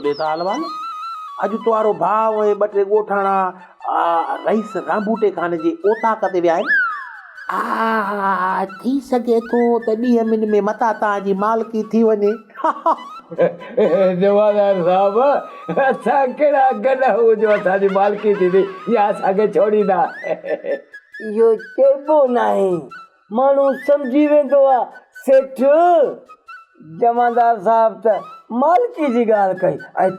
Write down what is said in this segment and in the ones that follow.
बेताल वाल अॼु तुआरो भाउ ऐं ॿ टे ॻोठाणा रईस रांबूटे खाने जे ओताक ते विया आहिनि। थी सघे थो त ॾींहं ॿिनि में मता तव्हांजी मालकी थी वञे। जमादार साहब असां कहिड़ा गॾ हुजो असांजी मालकी थींदी या असांखे छोड़ींदा। इहो चइबो न आहे, माण्हू सम्झी वेंदो आहे। सेठ जमादार साहब त मालकी जी ॻाल्हि कई ऐं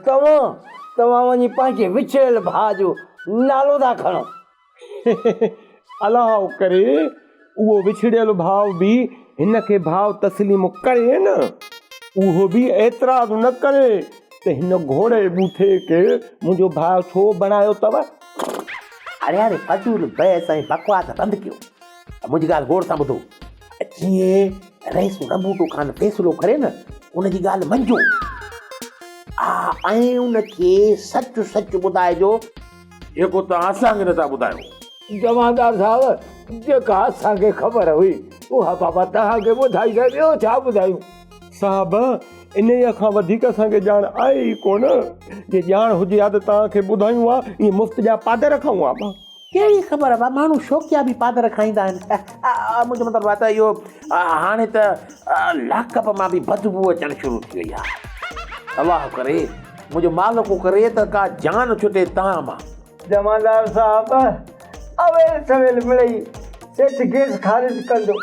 तव्हां वञी पंहिंजे विछड़ियल भाउ जो नालो था खणो। अलाह करे उहो विछड़ियल भाउ बि हिन खे भाउ तस्लीम करे न, उहो बि एतिराज़ न करे त हिन घोड़े बूथे खे मुंहिंजो भाउ छो बणायो अथव। अरे फजूल बहस ऐं बकवास बंदि कयो। मुंहिंजी ॻाल्हि गौर सां ॿुधो। जीअं रईस रंबूटो खान फ़ैसिलो करे न, उनजी ॻाल्हि मञिजो ऐं उनखे सच सच ॿुधाइजो जेको तव्हां असांखे नथा ॿुधायो। जमादार साहब जेका असांखे ख़बर हुई उहा बाबा तव्हांखे ॿुधाई आहे, ॿियो छा ॿुधायूं। साहब इन खां वधीक असांखे ॼाण आहे ई कोन। जे ॼाण हुजे हा त तव्हांखे ॿुधायूं हा। इहे मुफ़्त जा पादर खाऊं हा। कहिड़ी ख़बर आहे माण्हू शौक़िया बि पादर खाईंदा आहिनि। मुंहिंजो मतिलबु आहे त इहो हाणे त लाकप मां बि बदबू अचणु शुरू थी वई आहे। अलाह करे मुंहिंजो मालिक करे त का जान छुटे तव्हां मां। जमादार साहब अवेल सवेल मिड़ई सेठ गैस ख़ारिज कंदो,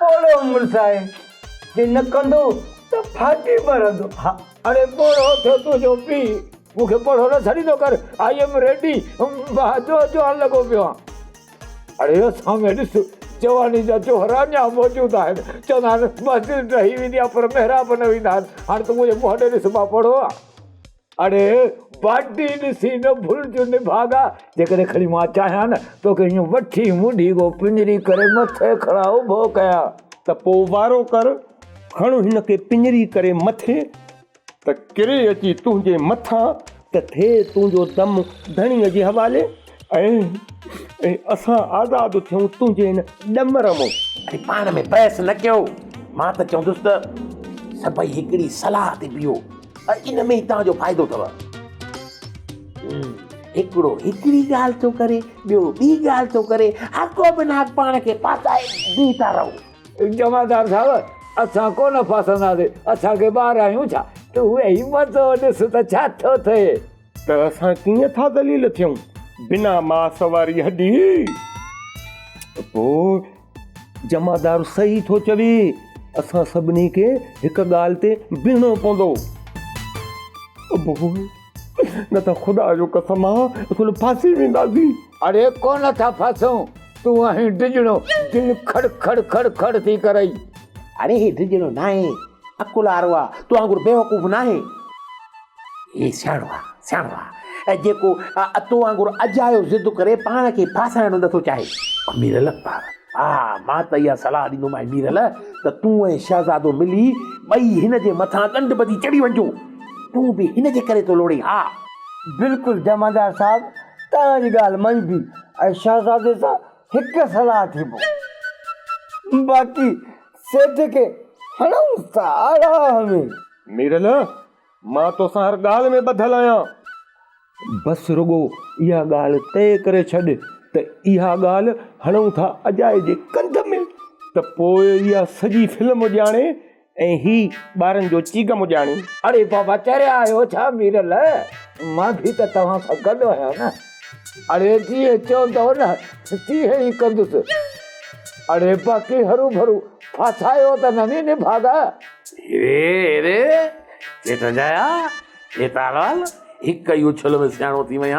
पोड़ो मुड़ुस आहे। जे न कंदो त फाटी मरंदो। अरे पोड़ो थियो तुंहिंजो पीउ, मूंखे पढ़ो न छॾींदो कर। आई एम रेडी जो जवान लॻो पियो आहे। अरे असां में ॾिस जवानी जा जोहर अञा मौजूदु आहिनि। चवंदा आहिनि मस्जिद रही वेंदी आहे पर महिराब न वेंदा आहिनि। हाणे त मुंहिंजे मुंहं ॾे ॾिस मां पढ़ो आहे। अरे बाटी ॾिसी न भुलिजो निभागा। जेकॾहिं खणी मां चाहियां न तोखे हीअं वठी मुंडी को पिंजरी करे मथे खड़ा उभो कयां त पोइ वारो कर, खणो हिन खे पिंजरी करे मथे त किरे अची तुंहिंजे मथां त थिए तुंहिंजो दम धणीअ जे हवाले ऐं असां आज़ादु थियूं तुंहिंजे हिन ॾमर मां। अरे पाण में बहस न कयो। मां त चवंदुसि त सभई हिकिड़ी सलाह ते बीहो, इन में ई तव्हांजो फ़ाइदो अथव। हिकिड़ो हिकिड़ी ॻाल्हि थो करे, ॿियो ॿी ॻाल्हि थो करे, हको बिना पाण खे फासाए बीठा रहो। जमादार साहब असां कोन फासंदासीं, असांखे ॿार आहियूं छा। तूं ई मज़ो ॾिस त छा थो थिए। त असां कीअं था दलील थियूं बिना मांस वारी हॾी। पोइ जमादार सही थो चवे, असां सभिनी खे हिकु ॻाल्हि ते बीहणो पवंदो। न त ख़ुदा जो कसम आहे असां फासी वेंदासीं। अरे कोन था फासूं, तूं आहीं डिॼणो, दिलि खड़ खड़ खड़ खड़ थी करई। अरे हे डिॼणो न आहे, अकुल वारो आहे, तूं वांगुरु बेवकूफ़ न आहे। हे सियाणो आहे ऐं जेको तो वांगुरु अजायो ज़िद करे पाण खे फासाइणो नथो चाहे। मीरल मां त इहा सलाह ॾींदोमांइ मीरल त तूं ऐं शहज़ादो मिली ॿई हिन जे मथां ॾंड ॿधी चढ़ी वञो। तूं बि हिन जे करे थो लोड़ी। हा बिल्कुलु जमादार साहब तव्हांजी ॻाल्हि मंझबी ऐं शहज़ादे सां हिकु सलाह थी। बाक़ी सेठ खे हणूं था आराम में। मीरल मां तोसां हर ॻाल्हि में ॿधल आहियां। बसि रुॻो इहा ॻाल्हि तय करे छॾ त इहा ॻाल्हि हणूं था अजाए जे कंध में, त पोइ इहा सॼी फिल्म ॼाणे ऐं ही ॿारनि जो चीगम ॼाणे। अरे बाबा चरिया आहियो छा मीरल, मां बि त तव्हां सां गॾु आहियां न। अरे जीअं चवंदव न तीअं ई कंदुसि। अरे बाक़ी हरू भरू फासायो त न निभागा। हिकु ई उछल में सियाणो थी वई।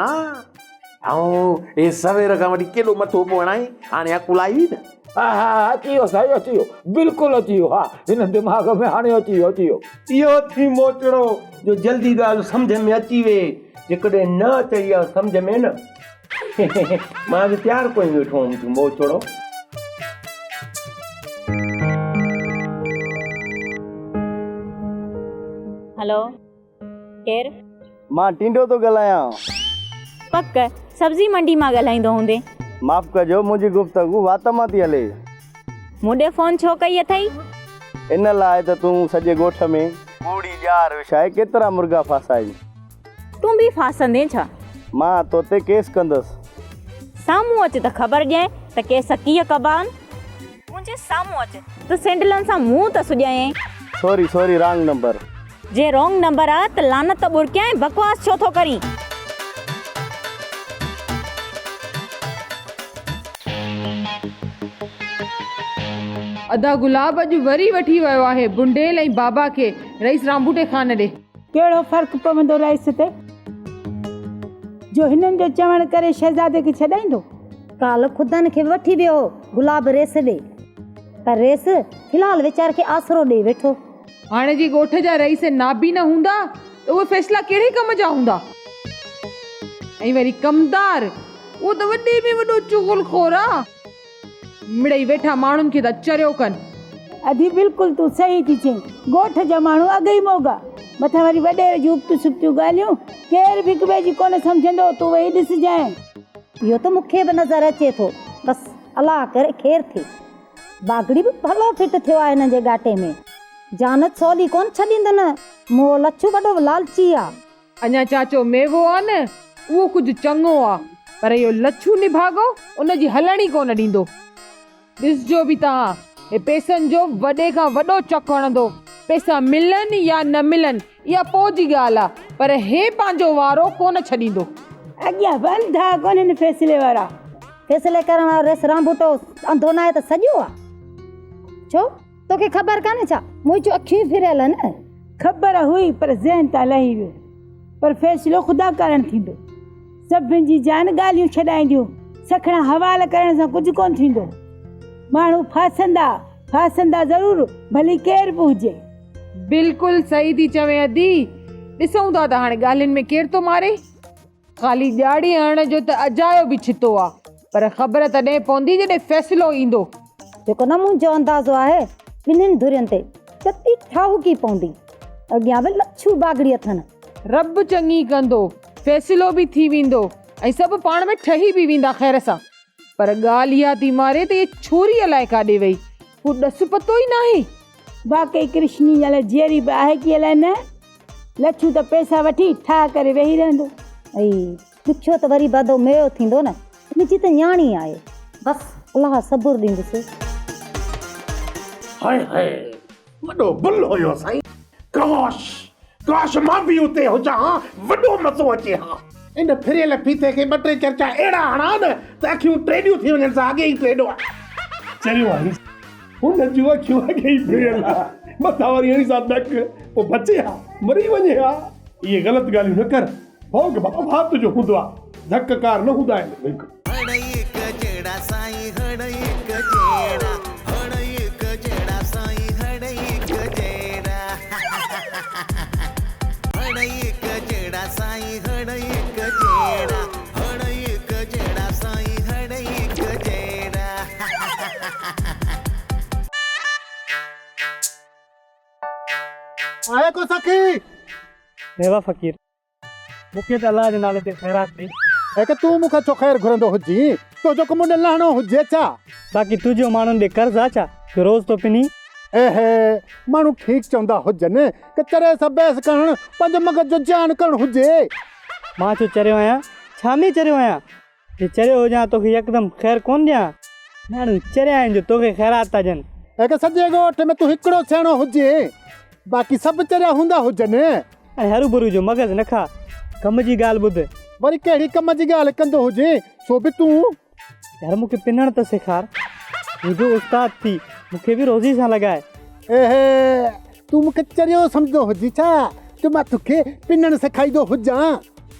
ऐं हे सवेर खां वठी केॾो मथो पोइ हणाई, हाणे अकुल आई न। हा अची वियो साईं, अची वियो, बिल्कुलु अची वियो। हा हिन दिमाग़ में हाणे अची वियो। इहो थी मोचड़ो जो जल्दी ॻाल्हि सम्झ में अची वे, जेकॾहिं न अचे इहा सम्झ में न। मां बि तयारु कोई वेठो हुउमि मोचड़ो। हेलो केरु? मां टिंडो थो ॻाल्हायां। पक सब्जी मंडी मां ॻाल्हाईंदो हूंदे। माफ़ कजो, मुंहिंजी गुफ़्तगू वात मां थी हले। मूंॾे फ़ोन छो कई अथई? इन लाइ त तूं सॼे ॻोठ में कूड़ी ॼार विछाए केतिरा मुर्गा फासाई। तूं बि फासंदे छा? मां तोते केस कंदसि। साम्हूं अच त ख़बर ॾिए त केस कीअं कबा आहिनि। मुंहिंजे साम्हूं अच त सैंडलनि सां मुंहुं त सुॼाए। Sorry wrong number. जे रॉन्ग नंबर आहे त लानत बुरकियां बकवास छो थो करी? अदा गुलाब अॼु वरी वठी वियो आहे बुंडेल ऐं बाबा खे रईस रामबूटे खान ॾे। कहिड़ो फ़र्क़ु पवंदो रईस ते जो हिननि जो चवण करे शहज़ादे खे छॾाईंदो? काल खुदनि खे वठी वियो गुलाब रेस ॾे, पर रेस फ़िलहाल वीचार खे आसरो ॾेई वेठो। हाणे जी ॻोठ जा रईस नाबी न हूंदा त उहे फ़ैसिला कहिड़े कम जा हूंदा? ऐं वरी कमदार उहो त वॾे में वॾो चुगलखोर आहे। मिड़ई वेठा माण्हुनि खे त चरियो कनि। अधी बिल्कुलु तूं सही थी चईं। ॻोठ जा माण्हू अॻ ई मोगा, मथां वरी वॾेर जूं उपतियूं सुप्तियूं ॻाल्हियूं। केर बि हिक ॿिए जी कोन सम्झंदो, तूं वेही ॾिसजांइ। इहो त मूंखे बि नज़र अचे थो, बसि अलाह करे ख़ैर थिए। बागड़ी बि भलो फिट थियो आहे हिन जे घाटे में। जानत सवली कोन छॾींदन, मोह लच्छू वॾो लालची आहे। अञा चाचो मेवो आहे न, उहो कुझु चङो आहे, पर इहो लच्छू निभागो उनजी हलणी कोन ॾींदो। ॾिसजो बि तव्हां, हे पैसनि जो वॾे खां वॾो चक हणंदो। पैसा मिलनि या न मिलनि इहा पोइ जी ॻाल्हि आहे, पर हे पंहिंजो वारो कोन छॾींदो। अॻियां बंधा कोन्हनि फ़ैसिले वारा। फ़ैसिले करण वारो रेस रामबूटो अंधो न आहे त सॼो आहे छो? तोखे ख़बर कान्हे छा? मुंहिंजूं अखियूं फिरियल आहिनि। ख़बर हुई पर ज़हन तां लही वियो। पर फ़ैसिलो ख़ुदा करणु थींदो। सभिनि जी जान ॻाल्हियूं छॾाईंदियूं, सखणा हवाला करण सां कुझु कोन थींदो। माण्हू फासंदा ज़रूरु, भली केर बि हुजे। बिल्कुलु सही थी चवे अदी। ॾिसूं था त हाणे ॻाल्हियुनि में केरु थो मारे। ख़ाली ॾियारी हणण जो त अजायो बि छितो आहे, पर ख़बर तॾहिं पवंदी जॾहिं फ़ैसिलो ईंदो। जेको न मुंहिंजो अंदाज़ो आहे, ॿिन्हिनि धुरियुनि ते चती ठाहूकी पवंदी। अॻियां बि लच्छू बागड़ी अथनि। रब चङी कंदो, फ़ैसिलो बि थी वेंदो ऐं सभु पाण में ठही बि वेंदा ख़ैर सां। पर ॻाल्हि इहा थी मारे त इहे छोरी अलाए काॾे वई, को ॾस पतो ई नाहे। वाकई कृष्णी अलाए जीअरी बि आहे की अलाए न। लच्छू त पैसा वठी ठाह करे वेही रहंदो। ऐं ॾुखियो त वरी बदो मेयो थींदो न। मुंहिंजी त न्याणी आहे, बसि अलाह सबुर ॾींदुसि। हाय हाय वॾो बुल हुयो साईं। काश मां बि उते हुजां हा, वॾो मज़ो अचे हा। इन फिरियल फीते खे ॿ टे चर्चा अहिड़ा हणा न त अखियूं टेॾियूं थी वञनि सां अॻे ई टेॾो आहे। चरियो आहे हुन जूं अखियूं अॻे ई फिरियल आहे, मथां वरी अहिड़ी सां नक, पोइ बचे हा मरी वञे हा। इहे ग़लति ॻाल्हियूं न कर। भोग बाबा भात जो हूंदो आहे, धककार न हूंदा आहिनि। बिल्कुलु आए को सखी देवा फ़कीर मूंखे त अलाह जे नाले ते ख़ैरात ॾे। है कि तू मूंखे छो ख़ैर घुरंदो हुजी? तो जो मुंडे लहणो हुजे छा? बाक़ी तुंहिंजो माण्हुनि ॾे कर्ज़ आहे छा जो रोज़ तो पिनी? एहे माण्हू ठीकु चवंदा हुजनि कि चरे सां बहस करणु पंहिंजे मगज़ जो जान करणु हुजे। मां छो चरियो आहियां? छा में चरियो आहियां? जे चरियो हुजां तोखे यकदमि ख़ैर कोन ॾियां? माण्हू चरिया आहिनि जो तोखे ख़ैरात था ॾियनि। है कि सॼे ॻोठ में तूं हिकिड़ो सियाणो हुजे, बाक़ी सभु चरिया हूंदा हुजनि। ऐं हरू भरू जो मग़ज़ न खा, कम जी ॻाल्हि ॿुध। वरी कहिड़ी कम जी ॻाल्हि कंदो हुजे सो बि तूं? यार मूंखे पिनण त सेखार, मुंहिंजो उस्ताद थी मूंखे बि रोज़ी सां लॻाए। एहे तूं मूंखे चरियो सम्झंदो हुजी छा जो मां तोखे पिनण सेखारींदो हुजां?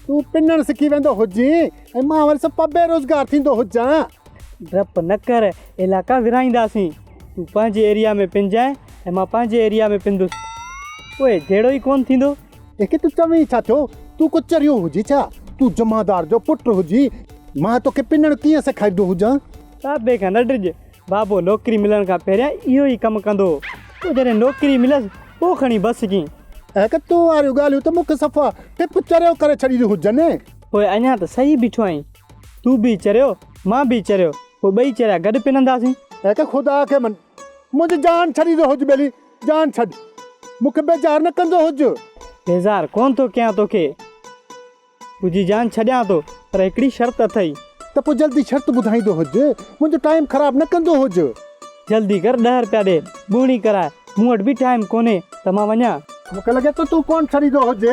तूं पिनण सिखी वेंदो हुजी ऐं मां वरी सभु बेरोज़गार थींदो हुजां। डप न कर, इलाइक़ा विराईंदासीं। तूं पंहिंजे एरिया में पिनजांइ ऐं मां पंहिंजे एरिया में पिंदुसि, उहे जहिड़ो ई कोन थींदो। एके तूं चवीं छा थियो? तूं कुझु चरियो हुजी छा? तूं जमादार जो पुटु हुजी, मां तोखे पिनण कीअं सेखारींदो हुजां? बाबे खां न डिॼ, बाबो नौकिरी मिलण खां पहिरियां इहो ई कमु कंदो। पोइ जॾहिं नौकिरी मिलसि पोइ खणी बस की। ऐं कि तूं वारियूं ॻाल्हियूं त मूंखे सफ़ा टिप चरियो करे छॾींदियूं हुजनि। पोइ अञा त सही बीठो आहीं, तूं बि चरियो मां बि चरियो, पोइ ॿई चरिया गॾु पिनंदासीं। ऐं कि ख़ुदा खे मन मुंहिंजी जान छॾींदो हुज, ॿेली जान छॾ, मूंखे बेज़ार न कंदो हुज। बेज़ार कोन थो कयां तोखे, तुंहिंजी जान छॾियां थो पर हिकिड़ी शर्त अथई। त पोइ जल्दी शर्त ॿुधाईंदो हुजे, मुंहिंजो टाइम ख़राब न कंदो हुजे। जल्दी कर, 10 रुपया ॾे, ॿूड़ी कराए, मूं वटि बि टाइम कोन्हे त मां वञा। मूंखे लॻे थो तूं कोन छॾींदो हुजे,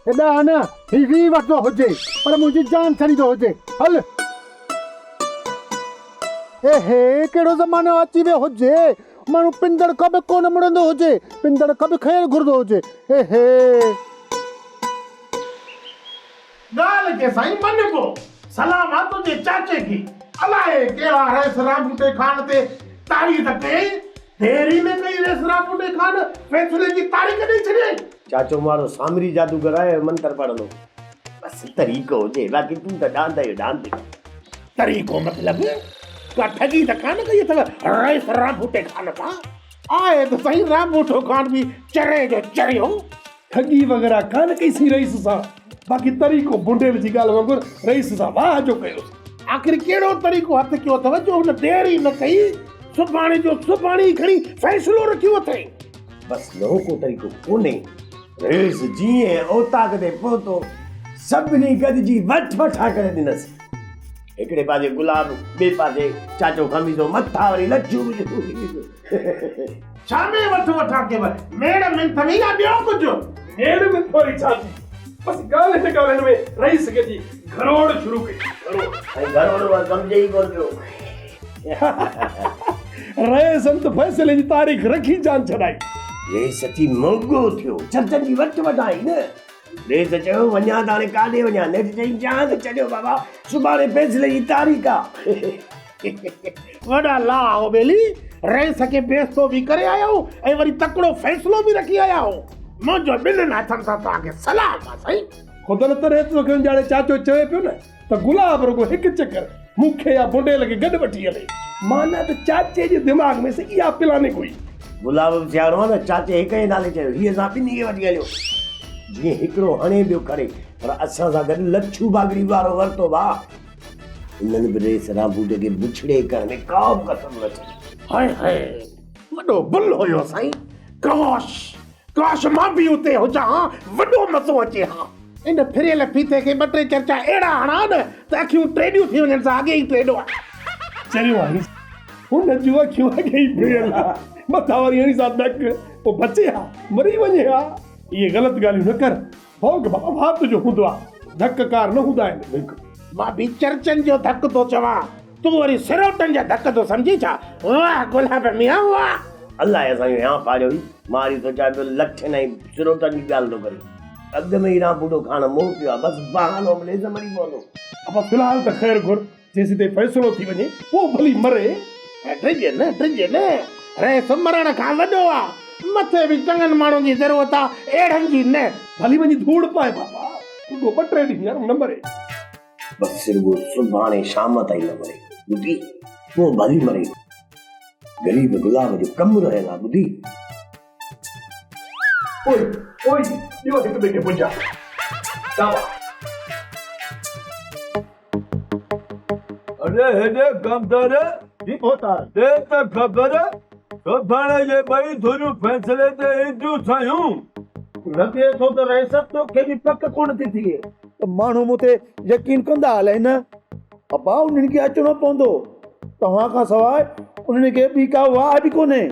हेॾा न ही वठंदो हुजे, पर मुंहिंजी जान छॾींदो हुजे। हल हे कहिड़ो ज़मानो अची वियो हुजे, माण्हू पिंदड़ कब कोन मुड़ंदो हुजे, पिंदड़ कब खैर घुरंदो हुजे। हे ॻाल्हि के साईं मन को सलाम आहे तुंहिंजे चाचे की, अलाए कहिड़ा रेस राबूटे खान ते तारीख़ कई, देरी में कई रेस राबूटे खान फैसले जी तारीख़ ॾेई छॾियई। चाचो मारो सामरी जादूगर आहे, मंत्र पढ़ंदो, बस तरीक़ो हुजे, बाक़ी तूं त डांद तरीक़ो मतलब का ठगी त कान कई अथव रेस राबूटे खान का? आए त साईं राबूटो खान बि चरे जो चरियो, ठगी वग़ैरह कान कई सी रईस सां, बाक़ी तरीक़ो बुंडेल जी ॻाल्हि वांगुरु रईस सां वाह जो कयो। आख़िर कहिड़ो तरीक़ो हथ कयो अथव जो हुन देरी न कई, सुभाणे जो सुभाणे खणी फ़ैसिलो रखियो अथई। बस नओं को तरीक़ो कोन्हे, रेस जीअं औताक ते पहुतो सभिनी गॾिजी वठा करे ॾिनसि। हिकिड़े पासे गुलाब, ॿिए पासे चाचो खमीसो, मथा वरी लच्छू। छा में वठा के मेड़ में थवी या ॿियो कुझु? हेड़ में थोरी छाती, बस ॻाल्हि हिन ॻाल्हि में रईस खे जी घरोड़ शुरू कई। घरोड़ सम्झे ई कोन पियो। रेसन त फ़ैसिले जी तारीख़ रखी जान छॾाई। रेस अची मोंगो थियो, चर्चनि जी वठ वठाई न। रेस चयो वञा त हाणे काॾे वञा, नेठ चई जान चढ़ियो बाबा, सुभाणे फ़ैसिले जी तारीख़ आहे। वॾा ला हो बेली, रेस खे बेस्तो बि करे आया हो ऐं वरी तकिड़ो फ़ैसिलो बि रखी आया हो। मुंहिंजो ॿिन्हिनि हथनि सां तव्हांखे सलाम आहे साईं। ख़ुदि न त रेस खे ॼाणे चाचो चवे पियो न त गुलाब रुगो हिकु चकर मूंखे या बुंडेल खे गॾु वठी हले, माना त चाचे जे दिमाग़ में इहा प्लानिंग हुई। गुलाब बि सियाणो आहे न, चाचे हिक जे नाले चयो, हीअ असां ॿिन्ही खे वठी हलियो, जीअं हिकिड़ो हणे ॿियो करे, पर असां सां गॾु लच्छू बागड़ी वारो वरितो भाउ। इन्हनि बि रेस राबूटे खे बुछड़े करण में का बि कसर न छॾी। हाय हाय वॾो बुल हुयो साईं, काश मां बि उते हुजां, वॾो मज़ो अचे हा। इन फिरियल फीते खे 2-3 चर्चा अहिड़ा हणा न त अखियूं टेॾियूं थी वञनि सां अॻे ई टेॾो आहे। चरियो आहे हुन जूं अखियूं अॻे ई फिरियल आहे, मथां वरी हणी सां ॾक, पोइ बचे हा मरी वञे हा। इहे ग़लति ॻाल्हियूं न कर, भोग बाबा तुंहिंजो हूंदो आहे, धककार न हूंदा आहिनि। बिल्कुलु मां बि चर्चनि जो धक थो चवां, तूं वरी सिरोटनि जा धक थो सम्झी छा? वाह गुलाब मियां वाह। अलाए असांजो यहाँ पाड़ियो ई, मां वरी सोचां पियो लठनि ऐं सिरोटनि जी ॻाल्हि थो करे, अॻु में ई राबूटो खान मोह पियो आहे, बसि बहानो मिले त मरी पवंदो। अब फ़िलहाल त ख़ैर घुर, जेसीं ताईं फ़ैसिलो थी वञे पोइ भली मरे। ड्रिजे न रेस मरण खां वॾो आहे, मथे बि चङनि माण्हुनि जी ज़रूरत आहे, अहिड़नि जी न। भली वञी धूड़ पाए बाबा, रुगो 2-3 ॾींहं न मरे, बसि रुगो सुभाणे शाम ताईं न मरे, ॿुधी पोइ भली मरे। ग़रीब गुलाब जो कमु रहेगा, ॿुधी। ओए इहो हिकु ॿिए खे पुॼा अरे हेॾे कमदार जी पोतार ते त ख़बर सुभाणे जे ॿई धुरियूं फ़ैसिले ते ईंदियूं सयूं। लॻे थो त रेस तोखे बि पक कोन थी थिए। माण्हू मूं ते यकीन कंदा हले न, अबा उन्हनि खे अचिणो पवंदो, तव्हां खां सवाइ उन्हनि खे ॿी का वाह बि कोन्हे।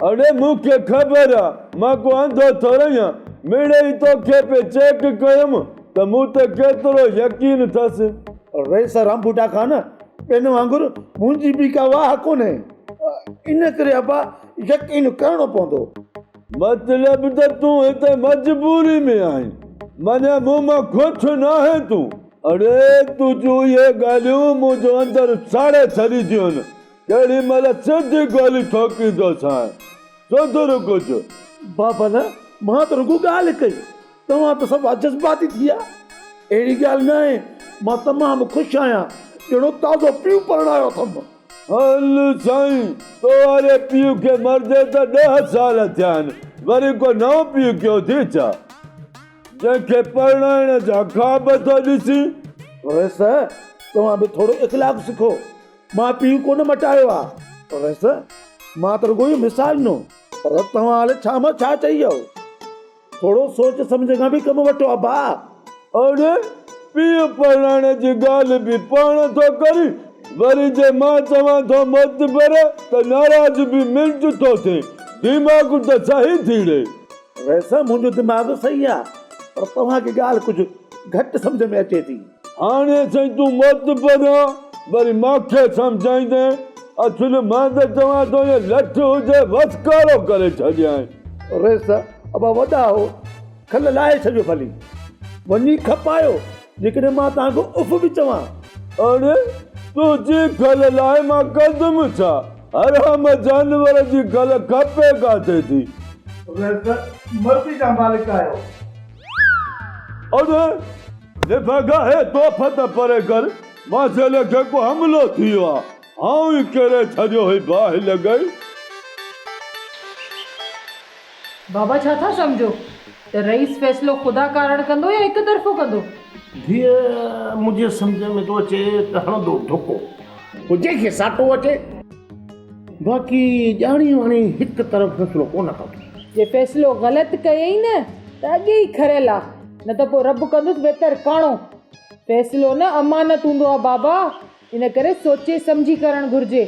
अरे मूंखे ख़बर आहे, मां को अंधो थोरी आहियां, मिड़े ई तोखे पे चेक कयुमि त मूं ते केतिरो यकीन अथसि। रेस रामबूटा खान ॿियनि वांगुरु मुंहिंजी बि का वाह कोन्हे, इन करे अबा यकीन करणो पवंदो। मतलब त तूं हिते मजबूरी में आहीं, माना मूं मां ख़ुशि न आहे तूं। अरे तुंहिंजूं इहे ॻाल्हियूं मुंहिंजो अंदरि साड़े छॾींदियूं आहिनि, केॾी महिल सिधी ॻाल्हि ठोकींदोसां, सुधर कुझु। बाबा न, मां त रुगो ॻाल्हि कई, तव्हां त सभु जज़्बाती थी विया। अहिड़ी ॻाल्हि न आहे, मां तमामु ख़ुशि आहियां, ॼणो ताज़ो पीउ परणायो अथमि। हल साईं, तोरे पीउ खे मरदे त 10 साल थिया आहिनि, वरी को नओं पीउ कयो थी छा, जंहिंखे परणाइण जा ख़्वाब थो ॾिसी। रेस तव्हां बि थोरो इख़लाक़ सिखो, मां पीउ कोन मटायो आहे। रेस मां त रुगो मिसाल ॾिनो, पर तव्हां हाले छा मां छा चई वियो, थोरो सोच सम्झ खां बि कमु वठो अबा। अरे पीउ पढ़ाइण जी ॻाल्हि बि पाण थो करी, वरी जे मां चवां थो मत पर त नाराज़ बि मिंट थो थिए, दिमाग़ त सही थी रे। वैसा मुंहिंजो दिमाग़ सही आहे, पर तव्हांखे ॻाल्हि कुझु घटि सम्झ में अचे थी। हाणे साईं तूं मत पढ़ा, वरी मूंखे सम्झाईंदे। असुल मां त चवां थो ये लठ हुजे वसकारो करे छॾियां। रेस अब वॾा हो, खल लाहे छॾियो भली, वञी खपायो जेकॾहिं मां तव्हांखे उफ़ बि चवां। अरे तुंहिंजी खल लाइ मां कंदुमि छा? हराम जानवर जी खल खपे काथे थी? मर्ज़ी जा मालिक आहियो। अरे लिफाफा है तोहफ़त परे कर, मां चले खे को हमिलो थी वियो आहे, आऊं ई करे छॾियो हुई बाहि लॻई। बाबा छा था सम्झो त रईस फ़ैसिलो ख़ुदा कारण कंदो या हिकु तरफ़ो कंदो? धीअ मुंहिंजे सम्झ में थो अचे त हणंदो धोको, पोइ जंहिंखे साटो अचे, बाक़ी ॼाणी वाणी हिकु तरफ़ फ़ैसिलो कोन कंदो। जे फ़ैसिलो ग़लति कयई न त अॻे ई खरियल आहे, न त पोइ रब कंदुसि बहितर काणो। फ़ैसिलो न अमानत हूंदो आहे बाबा, इन करे सोचे सम्झी करणु घुरिजे।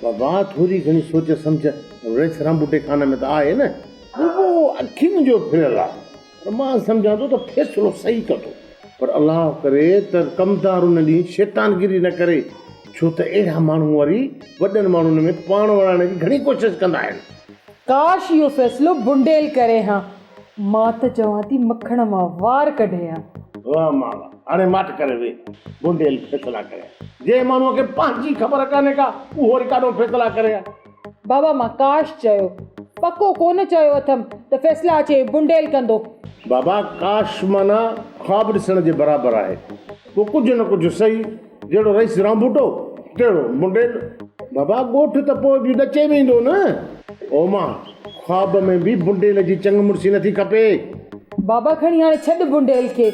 बाबा थोरी घणी सोच सम्झ रेस रामबूटे खाने में त आहे न, उहो अखियुनि जो फिरियल आहे, पर मां सम्झां थो त फ़ैसिलो सही कंदो, पर अलाह करे त कमदार उन ॾींहुं शैतानगिरी न करे, छो त अहिड़ा माण्हू वरी वॾनि माण्हुनि में पाण वणाइण जी घणी कोशिशि कंदा आहिनि। काश इहो फ़ैसिलो बुंडेल करे हा, मां त चवां थी मखण मां वार कढे हा। वाह मां हाणे माट करे वे बुंडेल फ़ैसिला करे, जे माण्हूअ खे पंहिंजी ख़बर कान्हे का उहो वरी काॾो फ़ैसिला करे। बाबा मां काश चयो, पको कोन चयो अथमि त फ़ैसिला अचे बुंडेल कंदो। बाबा काश माना ख्वाब ॾिसण जे बराबरि आहे, पोइ कुझु न कुझु सही, जहिड़ो रईस रामबूटो तहिड़ो बुंडेल। बाबा ॻोठ त पोइ बि ॾचे वेंदो न, ओ मां ख्वाब में बि बुंडेल जी चंग मुड़सी नथी खपे। बाबा खणी हाणे छॾ बुंडेल खे,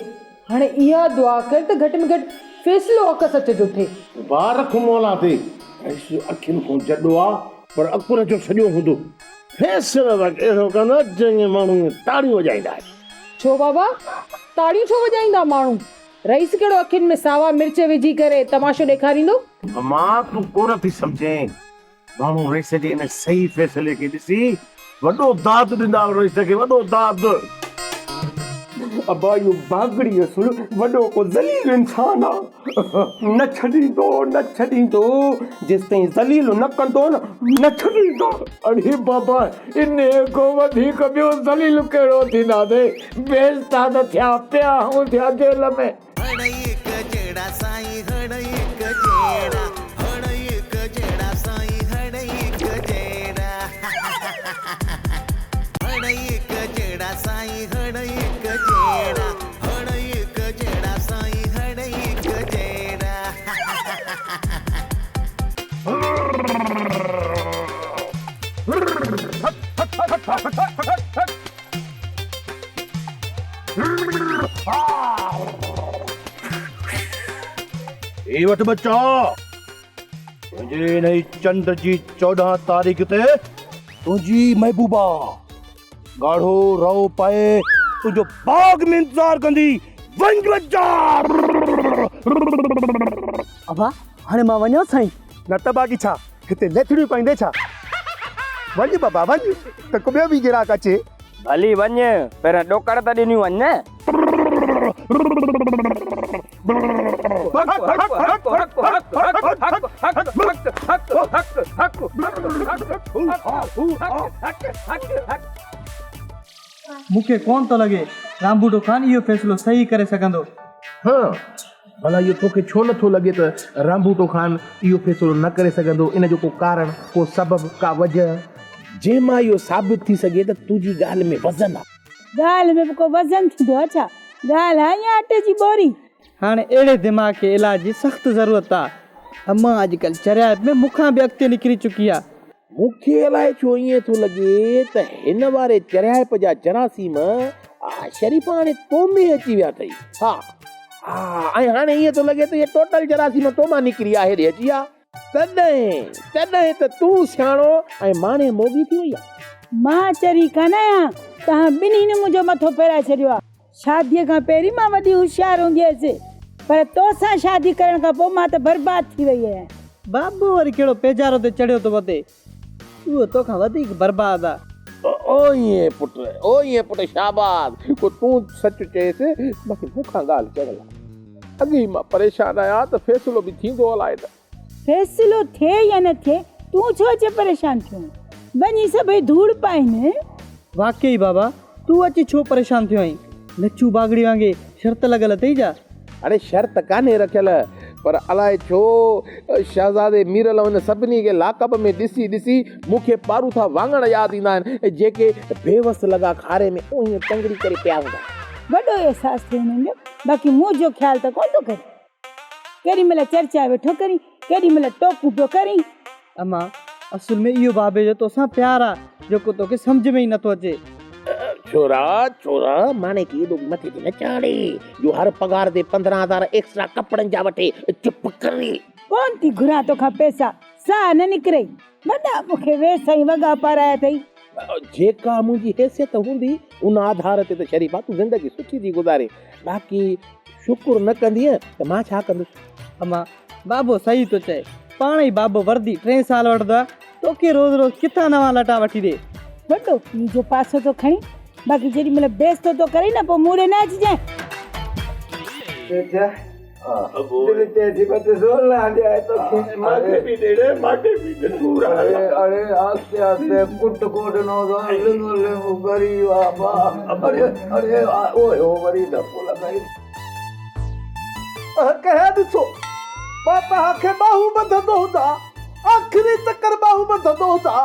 हाणे इहा दुआ कर त घटि में घटि फ़ैसिलो अक सच जो थिए। बार रख मौला ते, अखियुनि खां जॾो आहे पर अकुर जो सॼो हूंदो, फ़ैसिलो अहिड़ो कंदो जंहिं माण्हू ताड़ियूं वॼाईंदा आहिनि। छो बाबा ताड़ियूं छो वॼाईंदा माण्हू? रईस कहिड़ो अखियुनि में सावा मिर्च विझी करे तमाशो ॾेखारींदो? मां तूं कोन थी सम्झे, माण्हू रईस जे इन सही फ़ैसिले खे ॾिसी वॾो दाद ॾींदा, रईस खे वॾो दाद। अबा इहो बागड़ी असुल वॾो को ज़लील इंसान आहे, न छॾींदो न छॾींदो, जेसि ताईं ज़लील न कंदो न छॾींदो। अरे बाबा इन को वधीक ॿियो ज़लील कहिड़ो थींदासीं, बेइज़्ता त थिया पिया ऐं थिया जेल में। ए वठ बच्चा, तुंहिंजे नई चंड जी 14 तारीख़ ते तुंहिंजी महबूबा गाढ़ो रओ पाए तुंहिंजो बाग में इंतज़ार कंदी। वंज बच्चा। अबा हाणे मां वञां साईं? न त बाक़ी छा हिते लेथड़ियूं पाईंदे छा? वञ बाबा वञ, त को ॿियो बि गिराक अचे। भली वञ, पहिरियों ॾोकड़ त ॾिनियूं वञ न। मूंखे कोन थो लॻे रामबूटो खान इहो फ़ैसिलो सही करे सघंदो। हाँ भला इहो तोखे छो नथो लॻे त रामबूटो खान इहो फ़ैसिलो न करे सघंदो? इन जो को कारण, को सबब, का वजह जंहिं मां इहो साबित थी सघे त तुंहिंजी ॻाल्हि में वज़न आहे। ॻाल्हि में बि को वज़न थींदो आहे छा? ॻाल्हि आहे या अटे जी बोरी? हाणे अहिड़े दिमाग़ खे इलाज जी सख़्तु ज़रूरत आहे। अमां अॼुकल्ह चरियाप में मूंखां बि अॻिते निकिरी चुकी आहे। मूंखे अलाए छो ईअं थो लॻे त हिन वारे चरियाप जा जरासीम शरीफ़ हाणे तो में अची विया अथई। हा ऐं हाणे ईअं थो लॻे त इहे टोटल जरासीम तो मां निकिरी आहे, हेॾे अची विया। तॾहिं त तूं सियाणो ऐं माणे मोगी थी वई आहे। मां चरी कान आहियां, तव्हां ॿिन्हिनि मुंहिंजो मथो फेराए छॾियो आहे। शादीअ खां पहिरीं मां वॾी होशियार हूंदी हुअसि, पर तोसां शादी करण खां पोइ मां त बर्बाद थी वई आहियां। बाबू वरी कहिड़ो पेजारो ते चढ़ियो थो वधे, उहो तोखां वधीक बर्बाद आहे। ओ ईअं पुट शाबाश, को तूं सच चएसि, बाक़ी मूंखां ॻाल्हि चढ़ल आहे। अॻे ई मां परेशान आहियां त फ़ैसिलो बि थींदो अलाए त। फ़ैसिलो थिए या न थिए, तूं छो अचे परेशान थियो? वञी सभई धूड़ पाइनि। वाकई बाबा, तूं अची छो परेशान थियो आहीं? लच्छू बागड़ी वांगे शर्त लॻल अथई छा? अरे शर्त कान्हे रखियल, पर अलाए छो शहज़ादे मीरल हुन सभिनी खे लाकब में ॾिसी ॾिसी मूंखे पारूथा वाङण यादि ईंदा आहिनि, जेके बेवस लॻा खारे में उहे टंगड़ी करे पिया हूंदा। वॾो अहसासु थियो हुननि जो, बाक़ी मुंहिंजो ख़्यालु त कोन थो करे। केॾी महिल चर्चा वेठो करी, केॾी महिल टोकू पियो करी। अम्मा, असुल में इहो बाबे जो तोसां प्यारु आहे, जेको तोखे सम्झ में ई नथो अचे। छोरा माने की एॾो मथे ते न चाढ़े जो हर पगार ते 15,000 एक्स्ट्रा कपड़नि जा वठे। चुप करे। कोन थी घुरां तोखां पैसा, साह न निकिरे। वॾा मूंखे वेसाई वॻा पाराया अथई। जेका मुंहिंजी हैसियत हूंदी उन आधार ते त शरीफ़ा तूं ज़िंदगी सुठी थी गुज़ारे, बाक़ी शुकुर न कंदीअ त मां छा कंदुसि। अम्मा, बाबो सही थो चए, पाण ई बाबो वर्दी 3 साल वठंदो आहे, तोखे रोज़ रोज़ किथां नवां लटा वठी ॾे। वॾो पीउ जो पासो तो खणी, बाक़ी जेॾी महिल बेइज़्ज़तो तो करे न, पोइ मूड़े न अचिजांइ। बेटा दिल तेरी बात सुन ला जाए तो माके भी दे रे, माके भी दे पूरा। अरे आस्ते आस्ते कुट कोट नो लिंगो लिंगो करी बाबा। अरे ओए ओ वरी दपो लगाई कहे ॾिसो, मां तव्हांखे बाहू ॿधंदो हुजां, आख़िरी चकर बाहू ॿधंदो हुजां,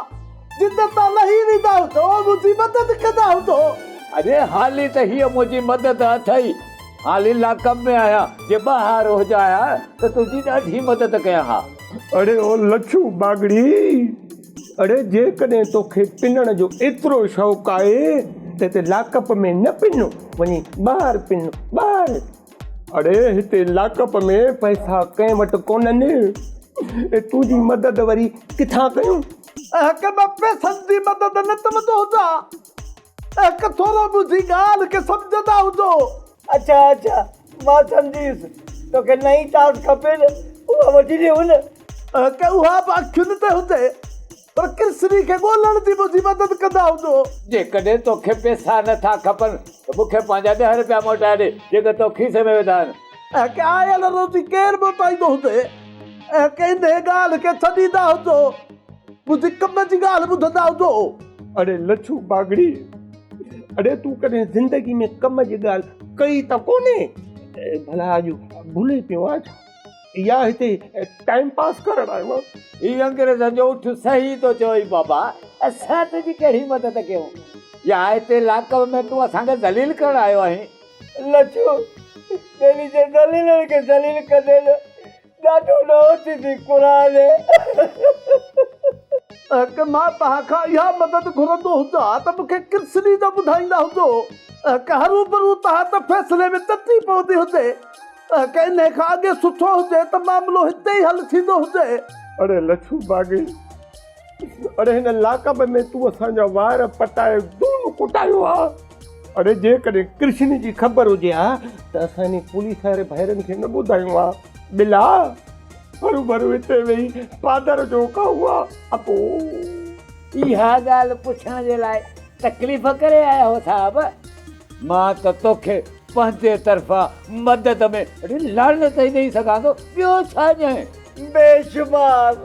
जिते तव्हां लही वेंदा हुजो मुंहिंजी मदद कंदा हुजो। अरे हाली त हीअ मुंहिंजी मदद अथई, हाली लाकब में आया, जे ॿाहिरि हुजाया त तुंहिंजी ॾाढी मदद कयां हा। अरे ओ लच्छू बागड़ी, अरे जेकॾहिं तोखे पिनण जो एतिरो शौक़ु आहे त हिते लाकप में न पिनो, वञी ॿाहिरि पिनो ॿाहिरि। अरे हिते लाकप में पैसा कंहिं वटि कोन्हनि, तुंहिंजी मदद वरी किथां कयूं? के मां पैसनि जी मदद न कंदो हुजां, थोरो मुंहिंजी ॻाल्हि खे सम्झंदा हुजो। अच्छा अच्छा, मां सम्झीसि, तोखे नई टास्क खपे न, उहा वठी ॾे हुन। के उहा बि अखियुनि ते हुजे, पर कृष्णी खे ॻोल्हण जी मुंहिंजी मदद कंदा हुजो। जेकॾहिं तोखे पैसा नथा खपनि त मूंखे पंहिंजा 10 रुपया मोटाए ॾे, जेके तो खीसे में विधा आहिनि। के आयल रोज़ी केरु मोटाईंदो हुजे, के इन ॻाल्हि खे छॾींदा हुजो, मुंहिंजी कम जी ॻाल्हि ॿुधंदा हुजो। अरे लच्छू बागड़ी, अरे तूं कॾहिं ज़िंदगी में कम जी ॻाल्हि कई त कोन्हे? भला अॼु भुली पियो आहे छा? या हिते टाइम पास करण आयो आहे? ही अंग्रेज़नि जो उठ सही तो चई बाबा, असां तुंहिंजी कहिड़ी मदद कयूं? या हिते लाकब में तूं असांखे ज़लील करण आयो आहीं? लच्छू, तेरी जे दलील खे दलील कंदे न ॾाढो न होती थी क़ुरान। के मां तव्हांखां इहा मदद घुरंदो हुजां त मूंखे कृष्णी जो ॿुधाईंदा हुजो, के हरू भरू तव्हां त फ़ैसिले में तटी पवंदी हुजे, के इन खां अॻे सुठो हुजे त मामिलो हिते ई हल थींदो हुजे। अरे लच्छू बागड़ी, अरे हिन लाकब में तूं असांजा वार पटाए दून कुटायो आहे। अरे जेकॾहिं कृष्ण जी ख़बर हुजे हा त असांजी पुलिस वारे भाइरनि खे न ॿुधायूं हा। बिला हरू भरू हिते वेही पादर जो खाऊ आहे। अपो इहा ॻाल्हि पुछण जे लाइ तकलीफ़ करे आया हो साहब? मां त तोखे पंहिंजे तरफ़ां मदद में लानत ई ॾेई सघां थो, ॿियो छा ॼाए? बेशुमार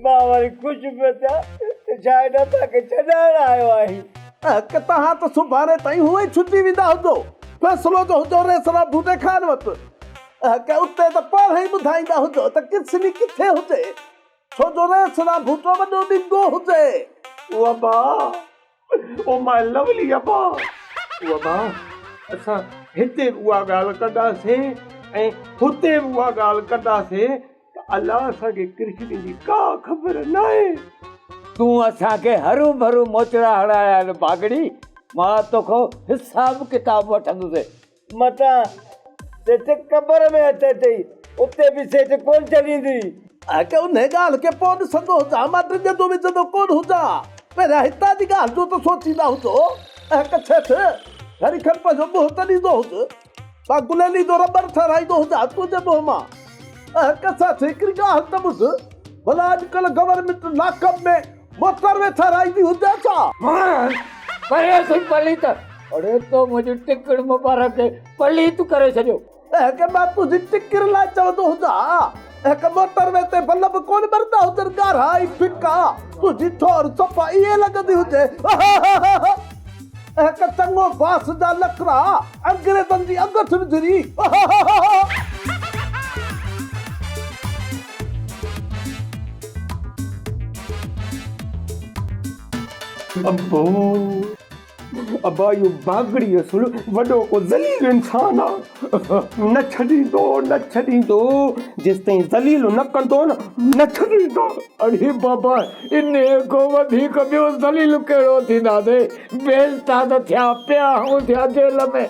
मां वरी ख़ुशि पियो थियां त शायदि असांखे छॾाइण आयो आहीं। के तव्हां त सुभाणे ताईं हूअ ई छुटी वेंदा हुजो, फ़ैसिलो जो हुजो रेसरा बूटे खान वटि, के उते त पाण ई ॿुधाईंदा हुजो त कृष्णी किथे हुजे, छो जो रेसरा बूटो वॾो ॾिंगो हुजे। अबा, ओ माय लवली अबा, अबा असां हिते उहा ॻाल्हि कंदासीं ऐं हुते उहा ॻाल्हि कंदासीं त अलाह असांखे कृष्ण जी का ख़बर न आहे। तूं असांखे हरू भरू मोचड़ा हणाया आहिनि बागड़ी, मां तोखां हिसाब किताब वठंदुसि। मतां सेठ कबर में अचे थी, उते बि सेठ कोन छॾींदी। के उन ॻाल्हि खे पोइ ॾिसंदो हुजां, मां टिजंदो विझंदो कोन हुजां, पहिरियां हितां जी ॻाल्हि जो त सोचींदा हुजो। के सेठ घड़ी खनि पंहिंजो मुंहुं त ॾींदो हुजे, मां गुलेली जो रबर ठहिराईंदो हुजां तुंहिंजे मुंहं मां। कसा हिकिड़ी ॻाल्हि त ॿुध, भला अॼुकल्ह गवर्नमेंट लॉकअप में मोटरवे ठहिराईंदी हुजे छा? करे सही पलीत। अरे तो मुंहिंजी टिकड़ मुबारक पलीत करे छॾियो। के मां तुंहिंजी टिकिर लाइ चवंदो हुजां के मोटरवे ते बल्ब कोन ॿरंदा हुजनि ॻाढ़ा ऐं फिका, तुंहिंजी ठोर सफ़ा इहे लॻंदी हुजे। के चङो बांस जा लकड़ा अंग्रेज़नि जी अंगठ विझणी। अब्बो अब्बा इहो बागड़ी असुल वॾो को ज़लील इंसान आहे। न छॾींदो जेसिताईं ज़लील न कंदो न छॾींदो। अरे बाबा इन को वधीक ॿियो ज़लील कहिड़ो थींदासीं? बेइज़्ता त थिया पिया ऐं थिया जेल में।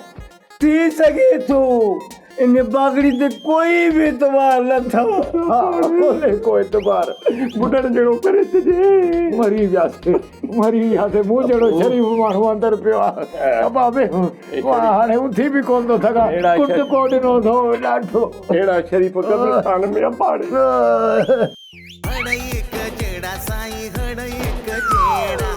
थी सघे थो इन बागड़ी ते कोई बि एतबार न अथव। कोन्हे को एतबार। ॿुधण जहिड़ो करे छॾे। मरी वियासीं मूं जहिड़ो शरीफ़ माण्हू अंदरि पियो आहे। अबा बे हाणे उथी बि कोन थो सघां। कुझु को ॾिनो अथव ॾाढो। अहिड़ा शरीफ़ कब्रिस्तान में अबाड़े। हड़ एक जड़ा साईं हड़ एक जड़ा